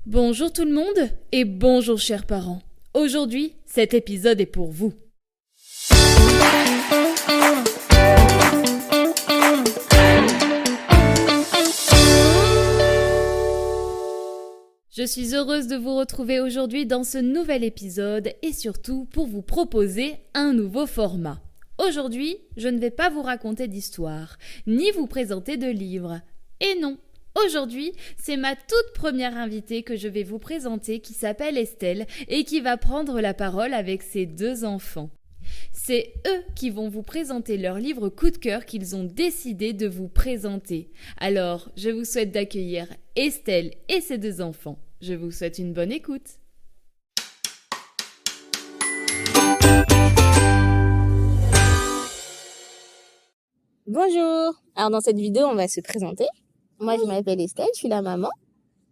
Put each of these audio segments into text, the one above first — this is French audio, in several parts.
Bonjour tout le monde et bonjour chers parents. Aujourd'hui, cet épisode est pour vous. Je suis heureuse de vous retrouver aujourd'hui dans ce nouvel épisode et surtout pour vous proposer un nouveau format. Aujourd'hui, je ne vais pas vous raconter d'histoire, ni vous présenter de livres. Et non, aujourd'hui, c'est ma toute première invitée que je vais vous présenter qui s'appelle Estelle et qui va prendre la parole avec ses 2 enfants. C'est eux qui vont vous présenter leur livre coup de cœur qu'ils ont décidé de vous présenter. Alors, je vous souhaite d'accueillir Estelle et ses 2 enfants. Je vous souhaite une bonne écoute. Bonjour. Alors dans cette vidéo, on va se présenter. Moi, je m'appelle Estelle, je suis la maman.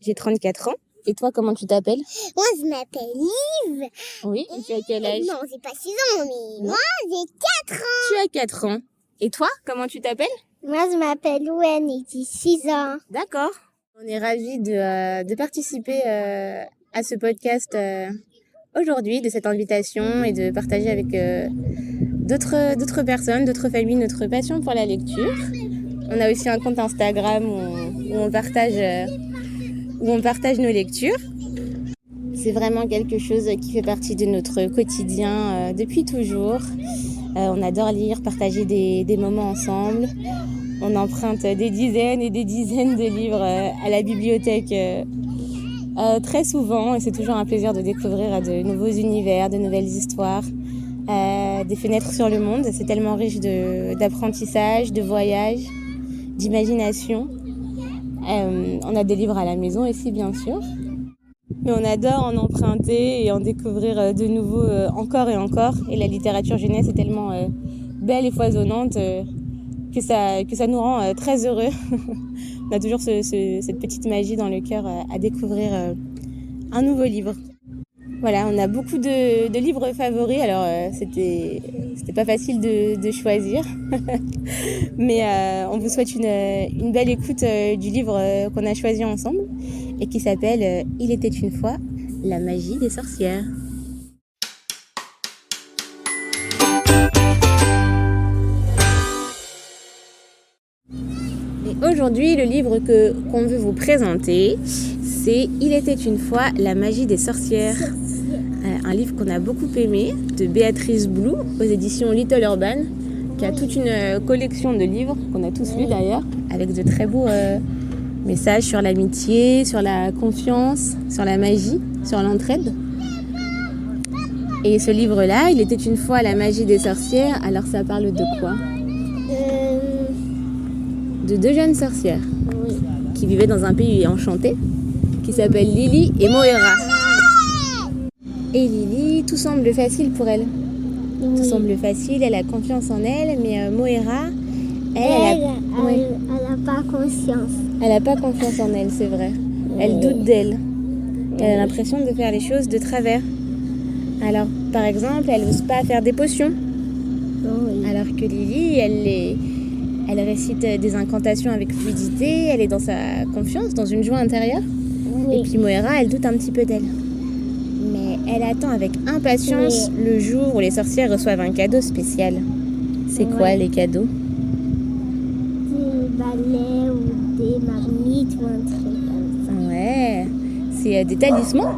J'ai 34 ans. Et toi, comment tu t'appelles? Moi, je m'appelle Yves. Oui, et tu as quel âge? Non, j'ai pas 6 ans, mais moi, j'ai 4 ans. Tu as 4 ans. Et toi, comment tu t'appelles? Moi, je m'appelle Ouen et j'ai 6 ans. D'accord. On est ravis de participer à ce podcast aujourd'hui, de cette invitation et de partager avec d'autres personnes, d'autres familles, notre passion pour la lecture. On a aussi un compte Instagram où on partage nos lectures. C'est vraiment quelque chose qui fait partie de notre quotidien depuis toujours. On adore lire, partager des moments ensemble. On emprunte des dizaines et des dizaines de livres à la bibliothèque très souvent. Et c'est toujours un plaisir de découvrir de nouveaux univers, de nouvelles histoires, des fenêtres sur le monde. C'est tellement riche d'apprentissage, de voyage, d'imagination. On a des livres à la maison aussi, bien sûr. Mais on adore en emprunter et en découvrir de nouveau encore et encore. Et la littérature jeunesse est tellement belle et foisonnante que ça nous rend très heureux. On a toujours cette petite magie dans le cœur à découvrir un nouveau livre. Voilà, on a beaucoup de livres favoris, alors c'était pas facile de choisir. Mais on vous souhaite une belle écoute du livre qu'on a choisi ensemble et qui s'appelle « Il était une fois, la magie des sorcières ». Et aujourd'hui, le livre qu'on veut vous présenter, c'est « Il était une fois, la magie des sorcières ». Un livre qu'on a beaucoup aimé, de Béatrice Blou, aux éditions Little Urban, qui a toute une collection de livres, qu'on a tous lus d'ailleurs, avec de très beaux messages sur l'amitié, sur la confiance, sur la magie, sur l'entraide. Et ce livre-là, Il était une fois la magie des sorcières, alors ça parle de quoi? De 2 jeunes sorcières qui vivaient dans un pays enchanté, qui s'appelle Lily et Moira. Et Lily, tout semble facile pour elle. Oui. Tout semble facile, elle a confiance en elle, mais Moira, elle a pas confiance. Elle a pas confiance en elle, c'est vrai. Elle doute d'elle. Elle a l'impression de faire les choses de travers. Alors, par exemple, elle n'ose pas faire des potions. Oui. Alors que Lily, elle récite des incantations avec fluidité, elle est dans sa confiance, dans une joie intérieure. Oui. Et puis Moira, elle doute un petit peu d'elle. Elle attend avec impatience le jour où les sorcières reçoivent un cadeau spécial. C'est quoi les cadeaux? Des balais ou des marmites ou un truc comme ça. Ouais, c'est des talismans.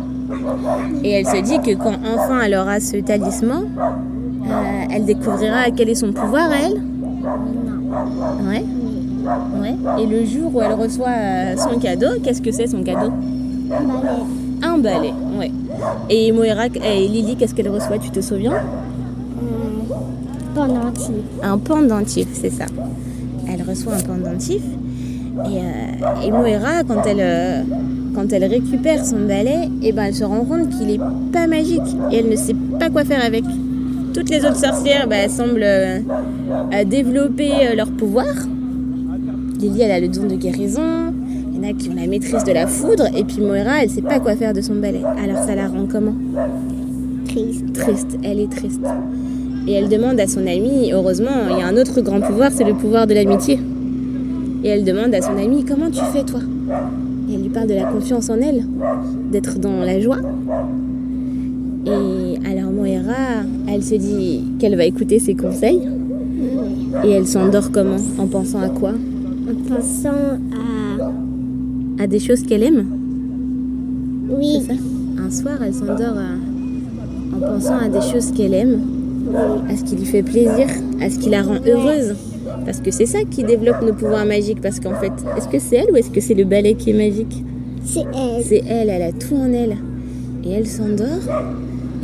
Et elle se dit que quand enfin elle aura ce talisman, elle découvrira quel est son pouvoir à elle. Non. Ouais. Et le jour où elle reçoit son cadeau, qu'est-ce que c'est son cadeau? Un balai. Un balai, ouais. Et Moira et Lily, qu'est-ce qu'elle reçoit, tu te souviens? Pendentif. Un pendentif, c'est ça. Elle reçoit un pendentif. Et Moira, quand elle récupère son balai, elle se rend compte qu'il est pas magique. Et elle ne sait pas quoi faire avec. Toutes les autres sorcières semblent développer leur pouvoir. Lily, elle a le don de guérison. Il y en a qui ont la maîtrise de la foudre, et puis Moira, elle sait pas quoi faire de son balai. Alors ça la rend comment? Triste, elle est triste. Et elle demande à son amie, heureusement, il y a un autre grand pouvoir, c'est le pouvoir de l'amitié. Et elle demande à son amie, comment tu fais toi? Elle lui parle de la confiance en elle, d'être dans la joie. Et alors Moira, elle se dit qu'elle va écouter ses conseils. Et elle s'endort comment? En pensant à quoi? En pensant À des choses qu'elle aime? Oui, C'est ça? Un soir, elle s'endort en pensant à des choses qu'elle aime, à ce qui lui fait plaisir, à ce qui la rend heureuse. Parce que c'est ça qui développe nos pouvoirs magiques. Parce qu'en fait, est-ce que c'est elle ou est-ce que c'est le balai qui est magique? c'est elle. C'est elle, elle a tout en elle. Et elle s'endort,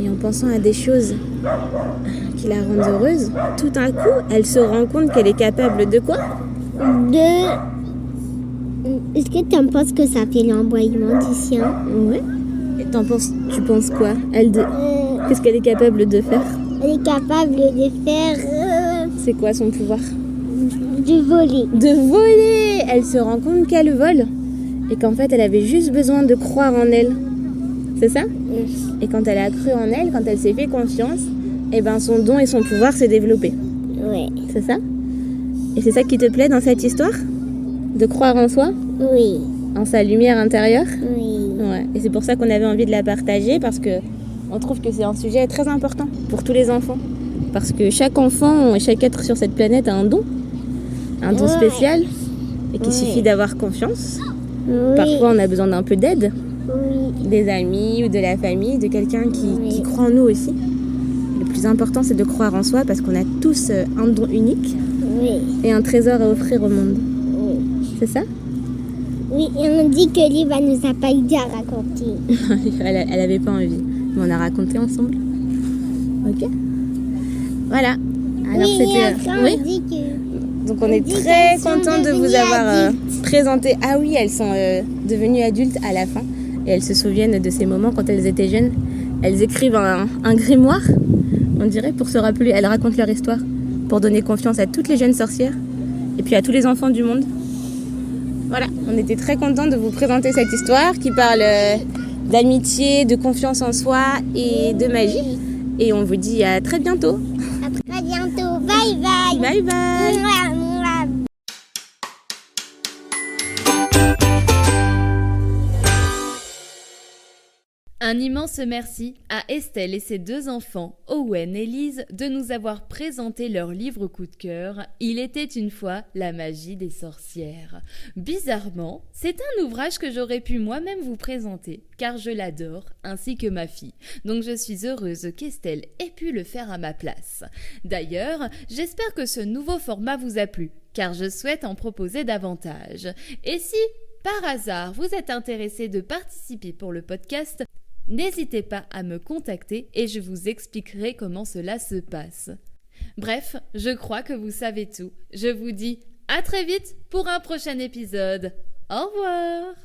et en pensant à des choses qui la rendent heureuse, tout d'un coup, elle se rend compte qu'elle est capable de quoi? Est-ce que tu en penses que ça fait l'envoyement du chien? Ouais. Et tu penses quoi? Qu'est-ce qu'elle est capable de faire? Elle est capable de faire C'est quoi son pouvoir? du voler. De voler! Elle se rend compte qu'elle vole. Et qu'en fait, elle avait juste besoin de croire en elle. C'est ça? Et quand elle a cru en elle, quand elle s'est fait confiance, eh ben son don et son pouvoir s'est développé. Ouais. C'est ça? Et c'est ça qui te plaît dans cette histoire? De croire en soi? Oui. En sa lumière intérieure? Oui. Ouais. Et c'est pour ça qu'on avait envie de la partager, parce que on trouve que c'est un sujet très important pour tous les enfants. Parce que chaque enfant et chaque être sur cette planète a un don spécial, et qu'il suffit d'avoir confiance. Oui. Parfois, on a besoin d'un peu d'aide, Oui. des amis ou de la famille, de quelqu'un qui croit en nous aussi. Le plus important, c'est de croire en soi, parce qu'on a tous un don unique Oui. et un trésor à offrir au monde. Oui. C'est ça? Oui, et on dit que Liv nous a pas aidé à raconter. Elle avait pas envie, mais on a raconté ensemble. Ok? Voilà. Alors oui, et après, oui? on dit que... Donc on est dit très qu'elles sont content de vous devenues avoir adultes. présenté. Ah oui, elles sont devenues adultes à la fin. Et elles se souviennent de ces moments quand elles étaient jeunes. Elles écrivent un grimoire, on dirait, pour se rappeler. Elles racontent leur histoire, pour donner confiance à toutes les jeunes sorcières et puis à tous les enfants du monde. Voilà, on était très contents de vous présenter cette histoire qui parle d'amitié, de confiance en soi et de magie. Et on vous dit à très bientôt. À très bientôt. Bye bye. Bye bye. Mouah, mouah. Un immense merci à Estelle et ses 2 enfants, Owen et Lise, de nous avoir présenté leur livre coup de cœur « Il était une fois la magie des sorcières ». Bizarrement, c'est un ouvrage que j'aurais pu moi-même vous présenter, car je l'adore, ainsi que ma fille. Donc je suis heureuse qu'Estelle ait pu le faire à ma place. D'ailleurs, j'espère que ce nouveau format vous a plu, car je souhaite en proposer davantage. Et si, par hasard, vous êtes intéressé de participer pour le podcast, n'hésitez pas à me contacter et je vous expliquerai comment cela se passe. Bref, je crois que vous savez tout. Je vous dis à très vite pour un prochain épisode. Au revoir.